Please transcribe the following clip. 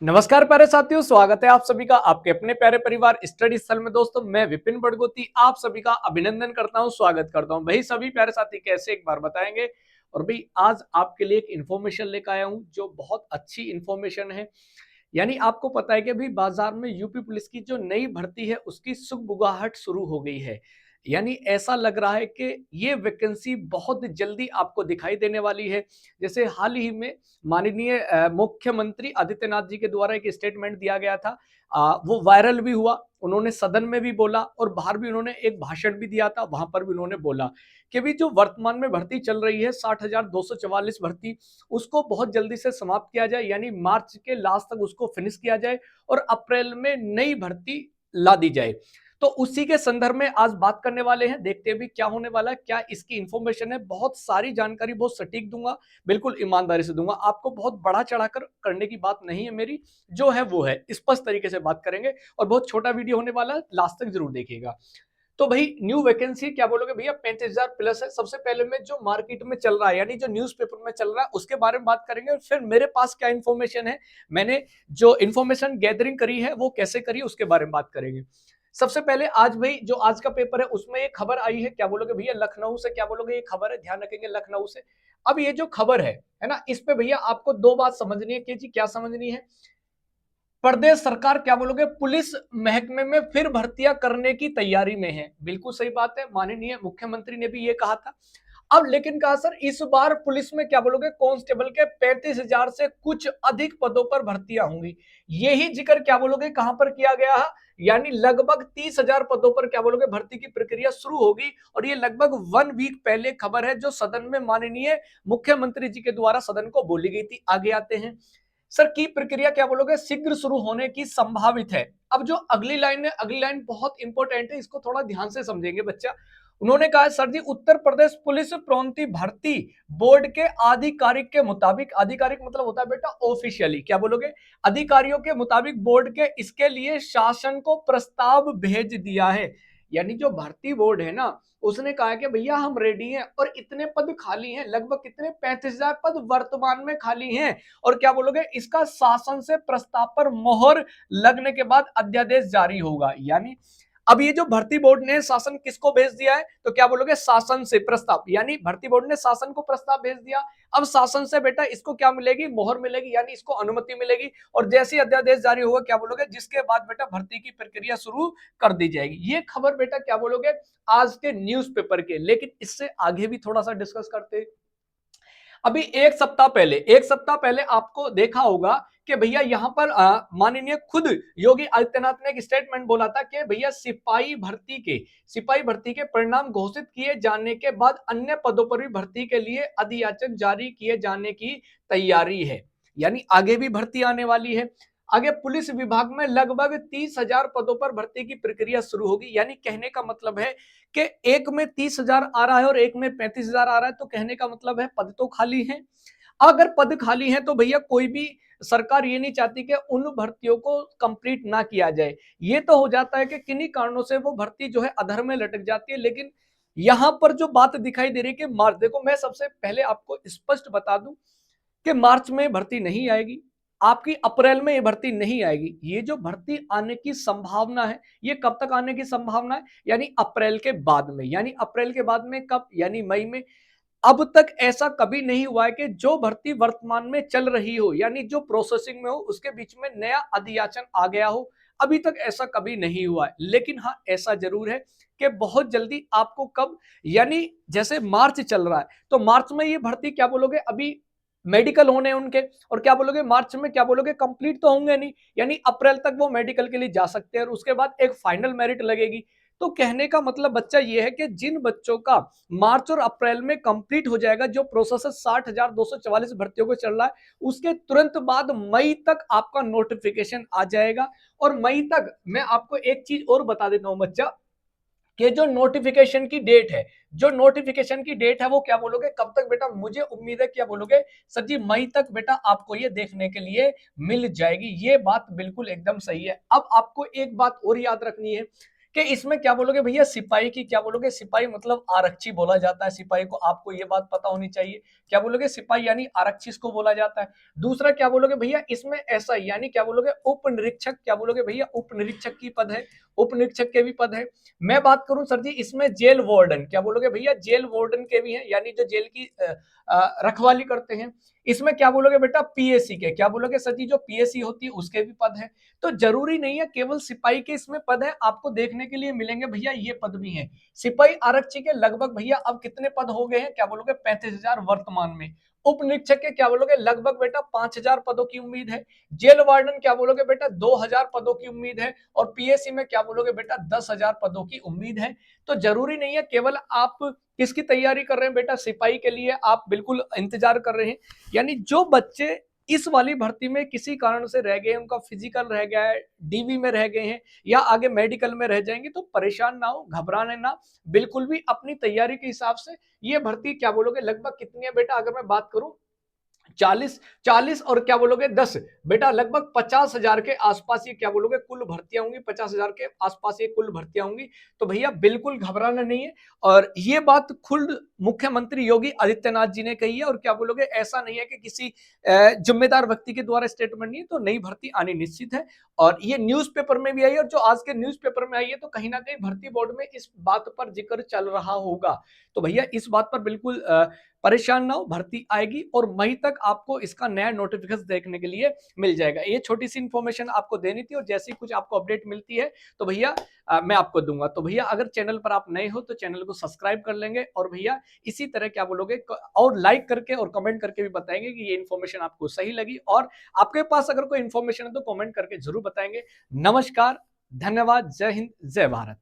नमस्कार प्यारे साथियों, स्वागत है आप सभी का आपके अपने प्यारे परिवार स्टडी स्थल में। दोस्तों, मैं विपिन बड़गोती आप सभी का अभिनंदन करता हूं, स्वागत करता हूं। भाई सभी प्यारे साथी कैसे, एक बार बताएंगे। और भाई आज आपके लिए एक इन्फॉर्मेशन लेकर आया हूं जो बहुत अच्छी इन्फॉर्मेशन है। यानी आपको पता है कि अभी बाजार में यूपी पुलिस की जो नई भर्ती है उसकी सुगबुगाहट शुरू हो गई है। यानी ऐसा लग रहा है कि ये वैकेंसी बहुत जल्दी आपको दिखाई देने वाली है। जैसे हाल ही में माननीय मुख्यमंत्री आदित्यनाथ जी के द्वारा एक स्टेटमेंट दिया गया था। वो वायरल भी हुआ। उन्होंने सदन में भी बोला और बाहर भी उन्होंने एक भाषण भी दिया था, वहां पर भी उन्होंने बोला कि भी जो वर्तमान में भर्ती चल रही है 60,244 भर्ती, उसको बहुत जल्दी से समाप्त किया जाए। यानी मार्च के लास्ट तक उसको फिनिश किया जाए और अप्रैल में नई भर्ती ला दी जाए। तो उसी के संदर्भ में आज बात करने वाले हैं। देखते हैं भी क्या होने वाला है, क्या इसकी इंफॉर्मेशन है। बहुत सारी जानकारी बहुत सटीक दूंगा, बिल्कुल ईमानदारी से दूंगा। आपको बहुत बढ़ा चढ़ाकर करने की बात नहीं है मेरी, जो है वो है, स्पष्ट तरीके से बात करेंगे। और बहुत छोटा वीडियो होने वाला है, लास्ट तक जरूर देखिएगा। तो भाई न्यू वैकेंसी क्या बोलोगे भैया, 35,000 प्लस है। सबसे पहले में जो मार्केट में चल रहा है, यानी जो न्यूज़पेपर में चल रहा है, उसके बारे में बात करेंगे। और फिर मेरे पास क्या इन्फॉर्मेशन है, मैंने जो इन्फॉर्मेशन गैदरिंग करी है वो कैसे करी, उसके बारे में बात करेंगे। सबसे पहले आज भाई जो आज का पेपर है उसमें एक खबर आई है, क्या बोलोगे भैया, लखनऊ से। क्या बोलोगे, ये खबर है, ध्यान रखेंगे, लखनऊ से। अब ये जो खबर है ना, इस पे भैया आपको दो बात समझनी है कि जी क्या समझनी है। प्रदेश सरकार क्या बोलोगे पुलिस महकमे में फिर भर्तियां करने की तैयारी में है। बिल्कुल सही बात है, माननीय मुख्यमंत्री ने भी ये कहा था। अब लेकिन कहा सर इस बार पुलिस में क्या बोलोगे कांस्टेबल के 35,000 से कुछ अधिक पदों पर भर्तियां होंगी। यही जिक्र क्या बोलोगे कहां पर किया गया है, यानी लगभग 30,000 पदों पर क्या बोलोगे भर्ती की प्रक्रिया शुरू होगी। और ये लगभग 1 वीक पहले खबर है जो सदन में माननीय मुख्यमंत्री जी के द्वारा सदन को बोली गई थी। आगे आते हैं सर, की प्रक्रिया क्या बोलोगे शीघ्र शुरू होने की संभावित है। अब जो अगली लाइन है, अगली लाइन बहुत इंपॉर्टेंट है, इसको थोड़ा ध्यान से समझेंगे बच्चा। उन्होंने कहा सर जी, उत्तर प्रदेश पुलिस प्रोन्नति भर्ती बोर्ड के आधिकारिक के मुताबिक, आधिकारिक मतलब होता है बेटा ऑफिशियली, क्या बोलोगे, अधिकारियों के मुताबिक बोर्ड के इसके लिए शासन को प्रस्ताव भेज दिया है। यानी जो भर्ती बोर्ड है ना, उसने कहा कि भैया हम रेडी हैं और इतने पद खाली हैं, लगभग कितने 35,000 पद वर्तमान में खाली हैं। और क्या बोलोगे, इसका शासन से प्रस्ताव पर मोहर लगने के बाद अध्यादेश जारी होगा। यानी अब ये जो भर्ती बोर्ड ने शासन किसको भेज दिया है, तो क्या बोलोगे शासन से प्रस्ताव, यानी भर्ती बोर्ड ने शासन को प्रस्ताव भेज दिया। अब शासन से बेटा इसको क्या मिलेगी, मोहर मिलेगी, यानी इसको अनुमति मिलेगी। और जैसे ही अध्यादेश जारी होगा क्या बोलोगे, जिसके बाद बेटा भर्ती की प्रक्रिया शुरू कर दी जाएगी। ये खबर बेटा क्या बोलोगे आज के न्यूज़पेपर के। लेकिन इससे आगे भी थोड़ा सा डिस्कस करते हैं। अभी एक सप्ताह पहले आपको देखा होगा कि भैया यहाँ पर माननीय खुद योगी आदित्यनाथ ने एक स्टेटमेंट बोला था कि भैया सिपाही भर्ती के परिणाम घोषित किए जाने के बाद अन्य पदों पर भी भर्ती के लिए अधियाचन जारी किए जाने की तैयारी है। यानी आगे भी भर्ती आने वाली है। आगे पुलिस विभाग में लगभग 30,000 पदों पर भर्ती की प्रक्रिया शुरू होगी। यानी कहने का मतलब है कि एक में 30,000 आ रहा है और एक में 35,000 आ रहा है, तो कहने का मतलब है पद तो खाली हैं। अगर पद खाली हैं तो भैया कोई भी सरकार ये नहीं चाहती कि उन भर्तियों को कंप्लीट ना किया जाए। ये तो हो जाता है कि किन्हीं कारणों से वो भर्ती जो है अधर में लटक जाती है। लेकिन यहां पर जो बात दिखाई दे रही है कि मार्च, देखो मैं सबसे पहले आपको स्पष्ट बता दूं कि मार्च में भर्ती नहीं आएगी, आपकी अप्रैल में ये भर्ती नहीं आएगी। ये जो भर्ती आने की संभावना है, ये कब तक आने की संभावना है, यानी अप्रैल के बाद में। यानी अप्रैल के बाद में कब, यानी मई में। अब तक ऐसा कभी नहीं हुआ है कि जो भर्ती वर्तमान में चल रही हो, यानी जो प्रोसेसिंग में हो, उसके बीच में नया अधियाचन आ गया हो। अभी तक ऐसा कभी नहीं हुआ है। लेकिन हाँ, ऐसा जरूर है कि बहुत जल्दी आपको कब, यानी जैसे मार्च चल रहा है तो मार्च में ये भर्ती क्या बोलोगे अभी मेडिकल होने उनके, और क्या बोलोगे मार्च में क्या बोलोगे कंप्लीट तो होंगे नहीं, यानी अप्रैल तक वो मेडिकल के लिए जा सकते हैं और उसके बाद एक फाइनल मेरिट लगेगी। तो कहने का मतलब बच्चा ये है कि जिन बच्चों का मार्च और अप्रैल में कंप्लीट हो जाएगा, जो प्रोसेस 60,244 भर्तियों को चल रहा है, उसके तुरंत बाद मई तक आपका नोटिफिकेशन आ जाएगा। और मई तक मैं आपको एक चीज और बता देता हूं बच्चा, कि जो नोटिफिकेशन की डेट है वो क्या बोलोगे कब तक बेटा, मुझे उम्मीद है क्या बोलोगे सर जी मई तक बेटा आपको ये देखने के लिए मिल जाएगी। ये बात बिल्कुल एकदम सही है। अब आपको एक बात और याद रखनी है कि इसमें क्या बोलोगे भैया, सिपाही की क्या बोलोगे, सिपाही मतलब आरक्षी बोला जाता है सिपाही को, आपको ये बात पता होनी चाहिए। क्या बोलोगे, सिपाही यानी आरक्षी को बोला जाता है। दूसरा क्या बोलोगे भैया, इसमें ऐसा यानी क्या बोलोगे, उप निरीक्षक, क्या बोलोगे भैया, उप निरीक्षक की पद है, उप निरीक्षक के भी पद है। मैं बात करूं सर जी इसमें जेल वार्डन, क्या बोलोगे भैया, जेल वार्डन के भी हैं, यानी जो जेल की रखवाली करते हैं। इसमें क्या बोलोगे बेटा, पीएसी के, क्या बोलोगे सर जी, जो पीएसी होती है उसके भी पद है। तो जरूरी नहीं है केवल सिपाही के इसमें पद है, आपको देखने के लिए मिलेंगे भैया ये पद भी है। सिपाही आरक्षी के लगभग भैया अब कितने पद हो गए हैं, क्या बोलोगे 35,000 वर्तमान में। उप निरीक्षक के क्या बोलोगे, लगभग बेटा 5,000 पदों की उम्मीद है। जेल वार्डन क्या बोलोगे बेटा, 2,000 पदों की उम्मीद है। और पीएससी में क्या बोलोगे बेटा, 10,000 पदों की उम्मीद है। तो जरूरी नहीं है केवल आप किसकी तैयारी कर रहे हैं बेटा, सिपाही के लिए आप बिल्कुल इंतजार कर रहे हैं। यानी जो बच्चे इस वाली भर्ती में किसी कारण से रह गए, उनका फिजिकल रह गया है, डीवी में रह गए हैं या आगे मेडिकल में रह जाएंगे, तो परेशान ना हो, घबराने ना, बिल्कुल भी अपनी तैयारी के हिसाब से ये भर्ती क्या बोलोगे लगभग कितनी है बेटा, अगर मैं बात करूं 40 और क्या बोलोगे 10, बेटा लगभग 50,000 के आसपास ये क्या बोलोगे कुल भर्तियां होंगी, 50,000 के आसपास ये कुल भर्तियां होंगी। तो भैया बिल्कुल घबराना नहीं है। और ये बात खुद मुख्यमंत्री योगी आदित्यनाथ जी ने कही है, और क्या बोलोगे ऐसा नहीं है कि किसी जिम्मेदार व्यक्ति के द्वारा स्टेटमेंट नहीं है। तो नई भर्ती आनी निश्चित है, और ये न्यूज़पेपर में भी आई है, और जो आज के न्यूज़पेपर में आई है, तो कहीं ना कहीं भर्ती बोर्ड में इस बात पर जिक्र चल रहा होगा। तो भैया इस बात पर बिल्कुल परेशान ना हो, भर्ती आएगी और मई तक आपको इसका नया नोटिफिकेशन देखने के लिए मिल जाएगा। ये छोटी सी इंफॉर्मेशन आपको देनी थी, और जैसी कुछ आपको अपडेट मिलती है तो भैया मैं आपको दूंगा। तो भैया अगर चैनल पर आप नए हो तो चैनल को सब्सक्राइब कर लेंगे, और भैया इसी तरह क्या बोलोगे और लाइक करके और कमेंट करके भी बताएंगे कि ये इन्फॉर्मेशन आपको सही लगी, और आपके पास अगर कोई इन्फॉर्मेशन है तो कमेंट करके जरूर बताएंगे। नमस्कार, धन्यवाद, जय हिंद, जय भारत।